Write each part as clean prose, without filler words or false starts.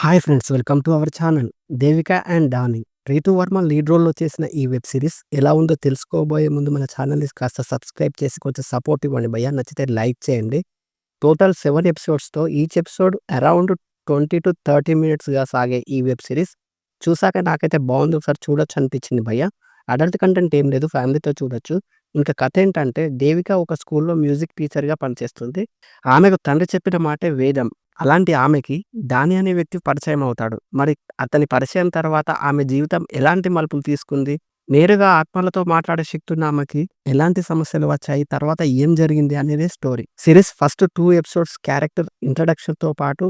Hi friends, welcome to our channel. 'Devika and Danny' Ritu Varma lead రోల్‌లో చేసిన ఈ వెబ్ సిరీస్ ఎలా ఉందో తెలుసుకోబోయే ముందు మన ఛానల్‌ని కాస్త సబ్స్క్రైబ్ చేసి కొంచెం సపోర్ట్ ఇవ్వండి భయ్యా. నచ్చితే లైక్ చేయండి. టోటల్ 7 ఎపిసోడ్స్‌తో ఈచ్ ఎపిసోడ్ అరౌండ్ 20-30 మినిట్స్‌గా సాగే ఈ వెబ్ సిరీస్ చూసాక నాకైతే బావుంది. ఒకసారి చూడొచ్చు అనిపించింది భయ్యా. అడల్ట్ కంటెంట్ ఏం లేదు. ఫ్యామిలీతో చూడొచ్చు. ఇంకా కథ ఏంటంటే, దేవిక ఒక స్కూల్‌లో మ్యూజిక్ టీచర్‌గా పనిచేస్తుంది. ఆమెకు తండ్రి చెప్పిన మాటే వేదం. అలాంటి ఆమెకి డానీ అనే వ్యక్తి పరిచయం అవుతాడు. మరి అతని పరిచయం తర్వాత ఆమె జీవితం ఎలాంటి మలుపులు తీసుకుంది? నేరుగా ఆత్మలతో మాట్లాడే శక్తి ఉన్న ఆమెకి ఎలాంటి సమస్యలు వచ్చాయి? తర్వాత ఏం జరిగింది అనేదే story. Series first 2 episodes character ఇంట్రడక్షన్‌తో పాటు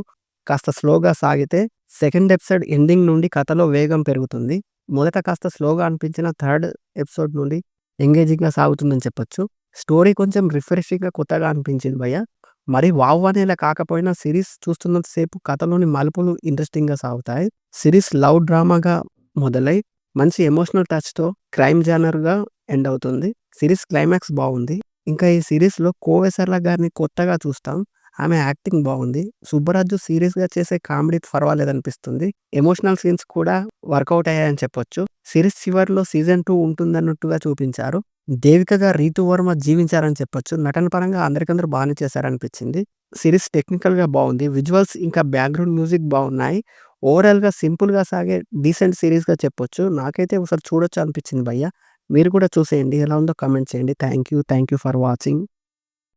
కాస్త స్లోగా సాగితే, సెకండ్ ఎపిసోడ్ ఎండింగ్ నుండి కథలో వేగం పెరుగుతుంది. మొదట కాస్త స్లోగా అనిపించిన థర్డ్ ఎపిసోడ్ నుండి ఎంగేజింగ్‌గా సాగుతుందని చెప్పొచ్చు. స్టోరీ కొంచెం రిఫ్రెషింగ్‌గా కొత్తగా అనిపించింది భయ్యా. మరి వావ్ అనేలా కాకపోయినా సిరీస్ చూస్తున్నంత సేపు కథలోని మలుపులు ఇంట్రెస్టింగ్‌గా సాగుతాయి. సిరీస్ లవ్ డ్రామాగా మొదలై మంచి ఎమోషనల్ టచ్‌తో క్రైమ్ జానర్‌గా ఎండ్ అవుతుంది. సిరీస్ క్లైమాక్స్ బావుంది. ఇంకా ఈ సిరీస్‌లో కోవెసర్ల గారిని కొత్తగా చూస్తాం. ఆమె యాక్టింగ్ బావుంది. సుబ్బరాజు సీరియస్‌గా చేసే కామెడీ పర్వాలేదనిపిస్తుంది. ఎమోషనల్ సీన్స్ కూడా వర్కౌట్ అయ్యాయని చెప్పొచ్చు. సిరీస్ చివర్లో సీజన్ 2 ఉంటుందన్నట్టుగా చూపించారు. దేవికగా రీతూ వర్మ జీవించారని చెప్పొచ్చు. నటన పరంగా అందరికందరూ బానే చేశారనిపించింది. సిరీస్ టెక్నికల్‌గా బావుంది. విజువల్స్ ఇంకా బ్యాక్‌గ్రౌండ్ మ్యూజిక్ బావున్నాయి. ఓవరాల్‌గా సింపుల్‌గా సాగే డీసెంట్ సీరీస్‌గా చెప్పొచ్చు. నాకైతే ఒకసారి చూడొచ్చు అనిపించింది భయ్యా. మీరు కూడా చూసేయండి. ఎలా ఉందో కామెంట్ చేయండి. Thank you for watching.